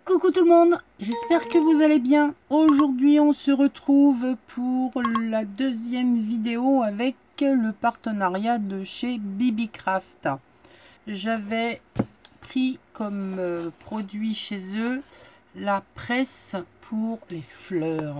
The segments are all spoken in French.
Coucou tout le monde, j'espère que vous allez bien. Aujourd'hui on se retrouve pour la deuxième vidéo avec le partenariat de chez BBcraft. J'avais pris comme produit chez eux la presse pour les fleurs.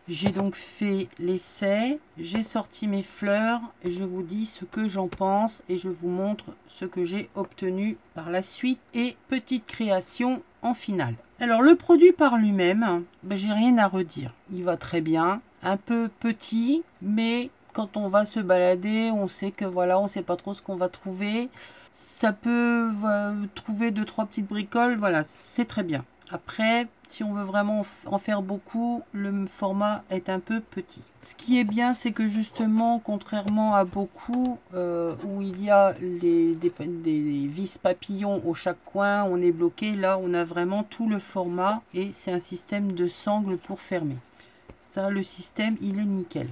J'ai donc fait l'essai, j'ai sorti mes fleurs et je vous dis ce que j'en pense et je vous montre ce que j'ai obtenu par la suite et petite création en finale. Alors le produit par lui-même, j'ai rien à redire. Il va très bien, un peu petit, mais quand on va se balader, on sait que voilà, on sait pas trop ce qu'on va trouver. Ça peut trouver 2-3 petites bricoles, voilà, c'est très bien. Après, si on veut vraiment en faire beaucoup, le format est un peu petit. Ce qui est bien, c'est que justement, contrairement à beaucoup où il y a des vis papillons au chaque coin, on est bloqué, là on a vraiment tout le format et c'est un système de sangle pour fermer. Ça, le système, il est nickel.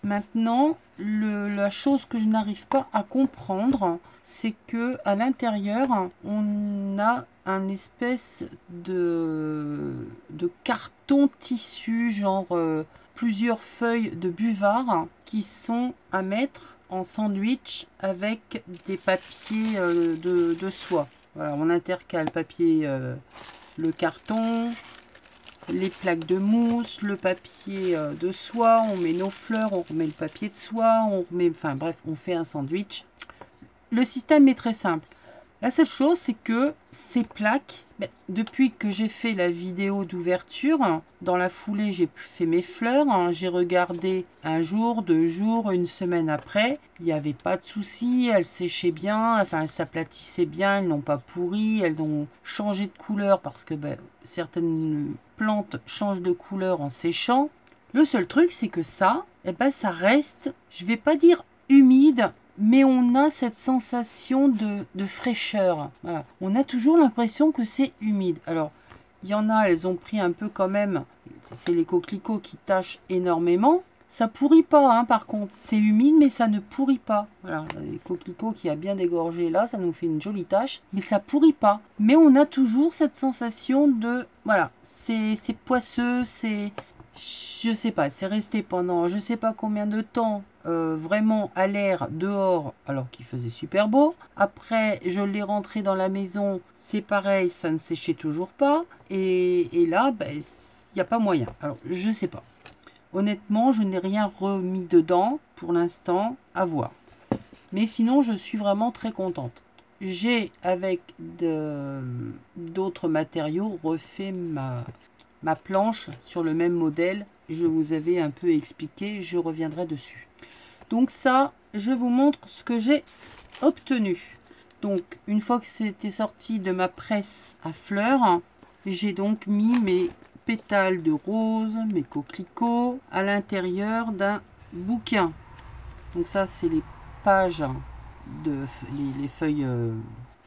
Maintenant, la chose que je n'arrive pas à comprendre, c'est que à l'intérieur, on a un espèce de carton tissu, genre plusieurs feuilles de buvard qui sont à mettre en sandwich avec des papiers de soie. Voilà, on intercale papier, le carton, les plaques de mousse, le papier de soie, on met nos fleurs, on remet le papier de soie, on remet, enfin bref, on fait un sandwich. Le système est très simple. La seule chose, c'est que ces plaques, depuis que j'ai fait la vidéo d'ouverture, dans la foulée, j'ai fait mes fleurs. J'ai regardé un jour, 2 jours, une semaine après. Il n'y avait pas de souci, elles séchaient bien, enfin elles s'aplatissaient bien, elles n'ont pas pourri, elles ont changé de couleur parce que certaines plantes changent de couleur en séchant. Le seul truc, c'est que ça, ça reste, je vais pas dire humide, mais on a cette sensation de fraîcheur. Voilà. On a toujours l'impression que c'est humide. Alors, il y en a, elles ont pris un peu quand même, c'est les coquelicots qui tâchent énormément. Ça pourrit pas, hein, par contre. C'est humide, mais ça ne pourrit pas. Voilà, les coquelicots qui a bien dégorgé là, ça nous fait une jolie tache. Mais ça pourrit pas. Mais on a toujours cette sensation de... Voilà, c'est poisseux, c'est... Je sais pas, c'est resté pendant je sais pas combien de temps vraiment à l'air dehors alors qu'il faisait super beau. Après, je l'ai rentré dans la maison, c'est pareil, ça ne séchait toujours pas. Et là, il n'y a pas moyen. Alors, je sais pas. Honnêtement, je n'ai rien remis dedans pour l'instant, à voir. Mais sinon, je suis vraiment très contente. J'ai, avec d'autres matériaux, refait ma planche sur le même modèle. Je vous avais un peu expliqué, je reviendrai dessus. Donc ça, je vous montre ce que j'ai obtenu. Donc, une fois que c'était sorti de ma presse à fleurs, j'ai donc mis mes pétales de rose, mes coquelicots, à l'intérieur d'un bouquin. Donc ça, c'est les pages les feuilles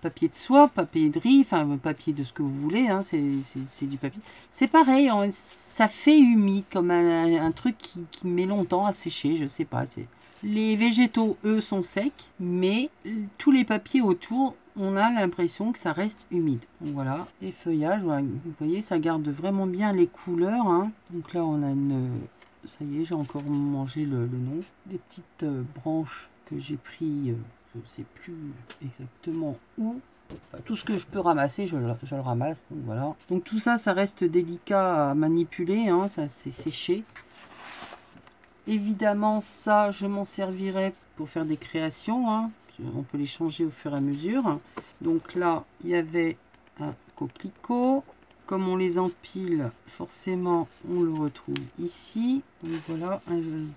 papier de soie, papier de riz, enfin papier de ce que vous voulez, hein, c'est du papier. C'est pareil, hein, ça fait humide, comme un truc qui met longtemps à sécher, je sais pas. Les végétaux, eux, sont secs, mais tous les papiers autour, on a l'impression que ça reste humide. Donc voilà, les feuillages, voilà, vous voyez, ça garde vraiment bien les couleurs. Hein. Donc là, on a une... Ça y est, j'ai encore mangé le nom. Des petites branches que j'ai pris, je ne sais plus exactement où. Enfin, tout ce que je peux ramasser, je le ramasse. Donc voilà. Donc tout ça, ça reste délicat à manipuler. Hein, ça c'est séché. Évidemment, ça, je m'en servirai pour faire des créations. Hein. On peut les changer au fur et à mesure. Donc là, il y avait un coquelicot. Comme on les empile, forcément, on le retrouve ici. Donc voilà,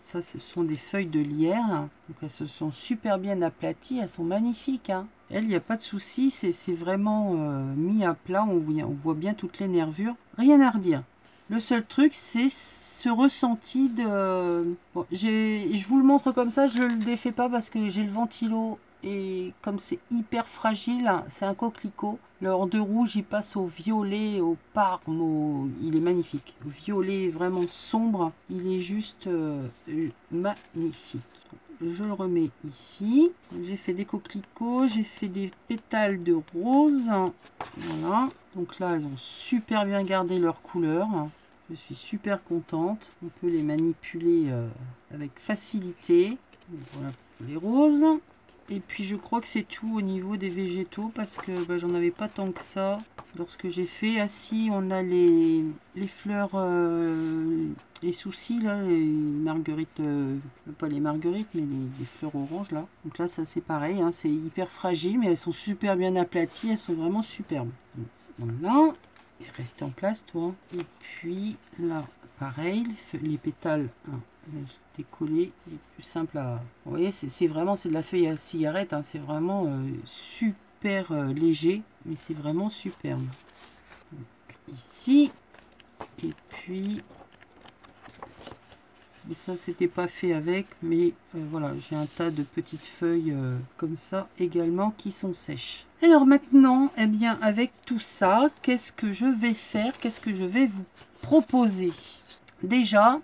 ça, ce sont des feuilles de lierre. Donc elles se sont super bien aplaties. Elles sont magnifiques. Hein. Elles, il n'y a pas de souci. C'est vraiment mis à plat. On voit bien toutes les nervures. Rien à redire. Le seul truc, c'est ce ressenti de... Bon, je vous le montre comme ça, je ne le défais pas parce que j'ai le ventilo et comme c'est hyper fragile, c'est un coquelicot. Alors de rouge, il passe au violet, au parme, il est magnifique. Violet vraiment sombre, il est juste magnifique. je le remets ici. J'ai fait des coquelicots, j'ai fait des pétales de rose. Voilà. Donc là, elles ont super bien gardé leur couleur. Je suis super contente. On peut les manipuler avec facilité. Donc voilà pour les roses. Et puis je crois que c'est tout au niveau des végétaux parce que bah, j'en avais pas tant que ça lorsque j'ai fait. Ah si, on a les fleurs, les soucis là, les marguerites, pas les marguerites mais les fleurs oranges là. Donc là ça c'est pareil, hein, c'est hyper fragile mais elles sont super bien aplaties, elles sont vraiment superbes. Voilà, et reste en place toi. Et puis là pareil, les pétales, hein, je l'ai collé, les plus simple à... Vous voyez, c'est vraiment, c'est de la feuille à cigarette, hein, c'est vraiment super léger, mais c'est vraiment superbe. Donc, ici, et puis... Et ça, c'était pas fait avec, mais voilà, j'ai un tas de petites feuilles comme ça également qui sont sèches. Alors maintenant, eh bien, avec tout ça, qu'est-ce que je vais faire? Qu'est-ce que je vais vous proposer? Déjà,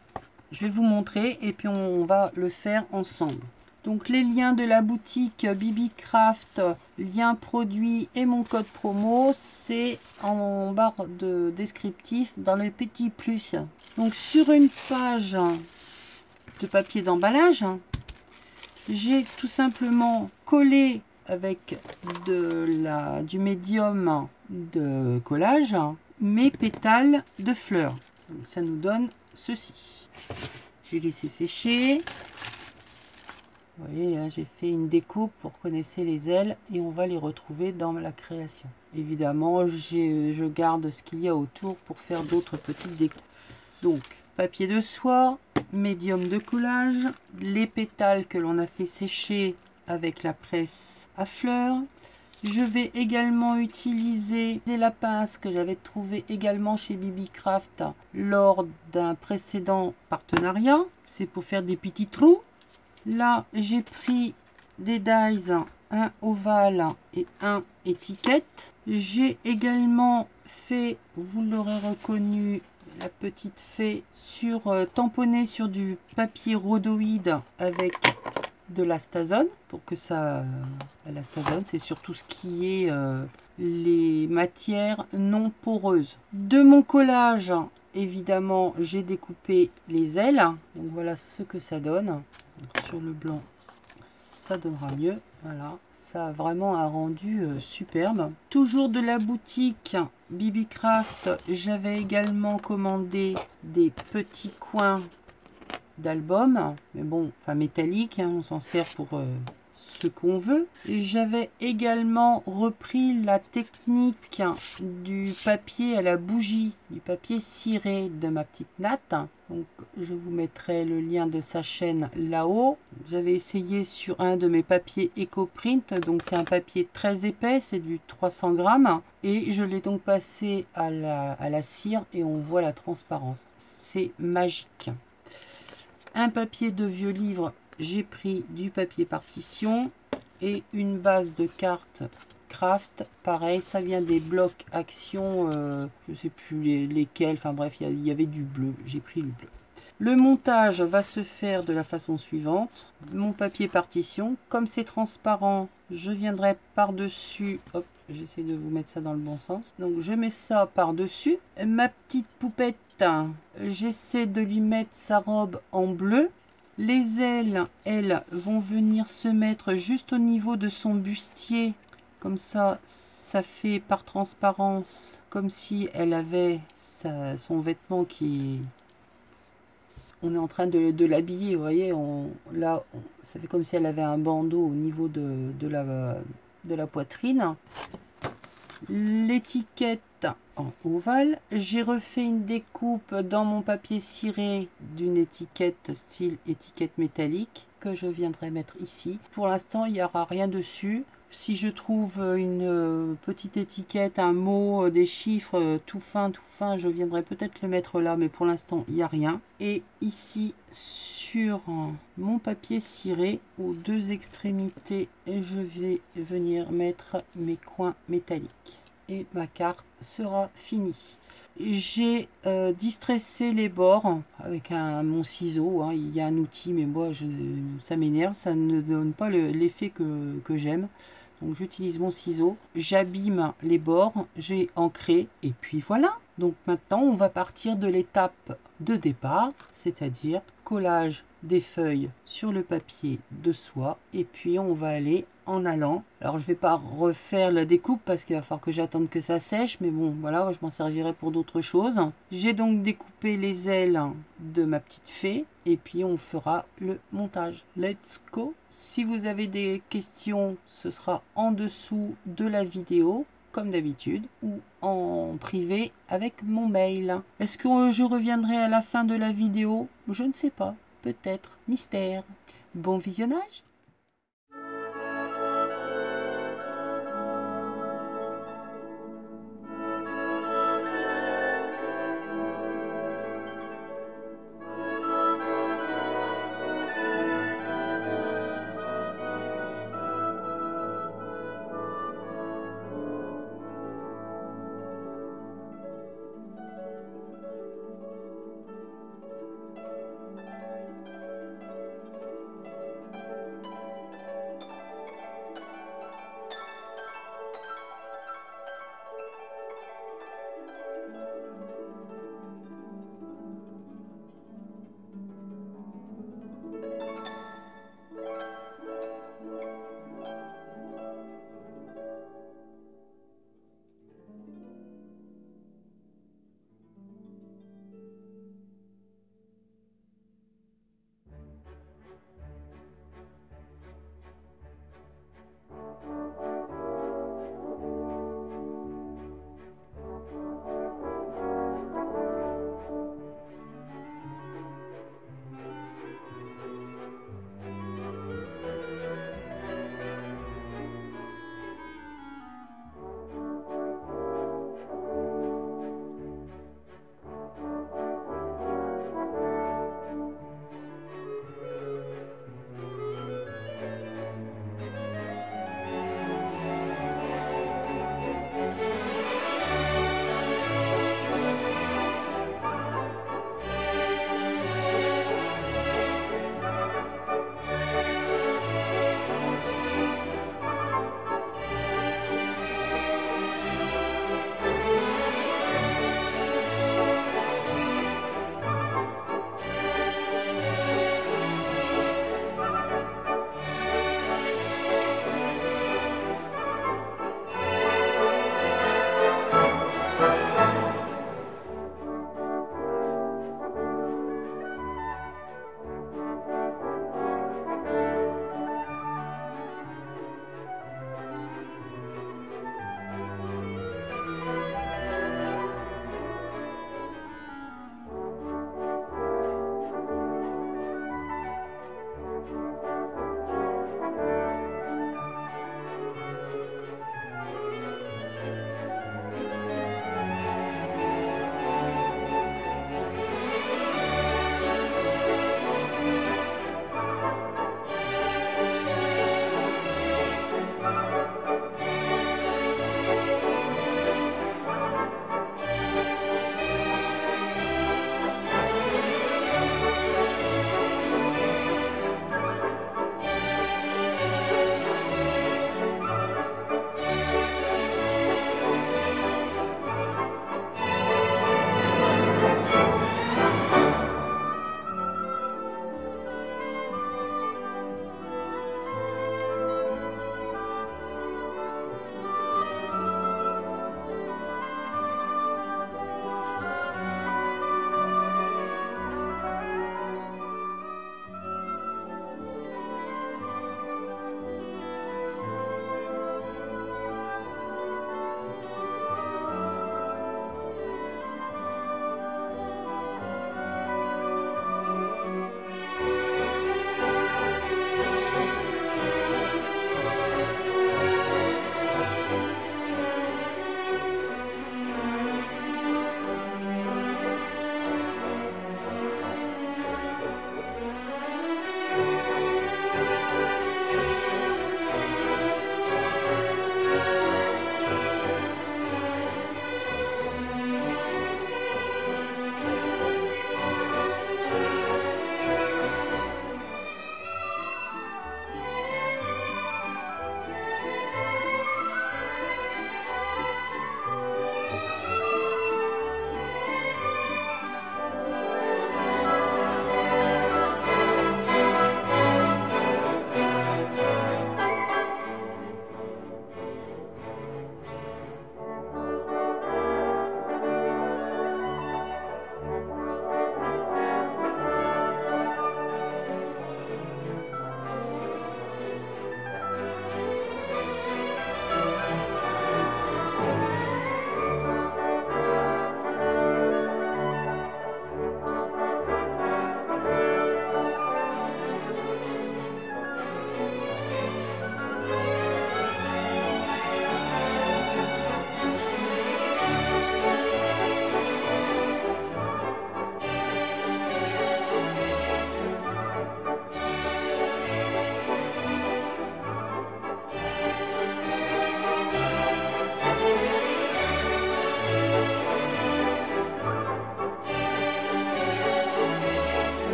je vais vous montrer et puis on va le faire ensemble. Donc les liens de la boutique Bibicraft, lien produit et mon code promo, c'est en barre de descriptif dans le petit plus. Donc sur une page de papier d'emballage, j'ai tout simplement collé avec du médium de collage mes pétales de fleurs. Donc ça nous donne ceci. J'ai laissé sécher. Vous voyez, hein, j'ai fait une découpe pour connaître les ailes et on va les retrouver dans la création. Évidemment, je garde ce qu'il y a autour pour faire d'autres petites découpes. Donc, papier de soie, médium de collage, les pétales que l'on a fait sécher avec la presse à fleurs. Je vais également utiliser la pince que j'avais trouvée également chez Bibicraft lors d'un précédent partenariat. C'est pour faire des petits trous. Là, j'ai pris des dies, un ovale et un étiquette. J'ai également fait, vous l'aurez reconnu, la petite fée sur tamponner sur du papier rhodoïde avec de l'astazone pour que ça l'astazone c'est surtout ce qui est les matières non poreuses. De mon collage évidemment j'ai découpé les ailes, donc voilà ce que ça donne. Donc, sur le blanc ça donnera mieux, voilà, ça a vraiment un rendu superbe. Toujours de la boutique Bibicraft, j'avais également commandé des petits coins d'album, mais bon, enfin métallique, hein, on s'en sert pour ce qu'on veut. J'avais également repris la technique du papier à la bougie, du papier ciré de ma petite natte. Donc je vous mettrai le lien de sa chaîne là-haut. J'avais essayé sur un de mes papiers EcoPrint, donc c'est un papier très épais, c'est du 300 grammes. Et je l'ai donc passé à la cire et on voit la transparence. C'est magique. Un papier de vieux livre, j'ai pris du papier partition et une base de cartes craft. Pareil, ça vient des blocs action, je sais plus lesquels, enfin bref, il y avait du bleu, j'ai pris le bleu. Le montage va se faire de la façon suivante. Mon papier partition, comme c'est transparent, je viendrai par-dessus, hop, j'essaie de vous mettre ça dans le bon sens. Donc je mets ça par-dessus. Ma petite poupette, j'essaie de lui mettre sa robe en bleu. Les ailes, elles, vont venir se mettre juste au niveau de son bustier. Comme ça, ça fait par transparence, comme si elle avait son vêtement qui... On est en train de l'habiller, vous voyez, ça fait comme si elle avait un bandeau au niveau de la poitrine. L'étiquette en ovale, j'ai refait une découpe dans mon papier ciré d'une étiquette style étiquette métallique que je viendrai mettre ici. Pour l'instant, il n'y aura rien dessus. Si je trouve une petite étiquette, un mot, des chiffres tout fin, je viendrai peut-être le mettre là, mais pour l'instant, il n'y a rien. Et ici, sur mon papier ciré, aux deux extrémités, je vais venir mettre mes coins métalliques. et ma carte sera finie. J'ai distressé les bords avec mon ciseau, hein. Il y a un outil, mais moi ça m'énerve, ça ne donne pas l'effet que j'aime. Donc j'utilise mon ciseau, j'abîme les bords, j'ai ancré et puis voilà. Donc maintenant on va partir de l'étape de départ, c'est-à-dire collage des feuilles sur le papier de soie, et puis on va aller en allant. Alors je vais pas refaire la découpe parce qu'il va falloir que j'attende que ça sèche, mais bon voilà, je m'en servirai pour d'autres choses. J'ai donc découpé les ailes de ma petite fée et puis on fera le montage. Let's go! Si vous avez des questions, ce sera en dessous de la vidéo comme d'habitude, ou en privé avec mon mail. Est-ce que je reviendrai à la fin de la vidéo? Je ne sais pas, peut-être, mystère. Bon visionnage!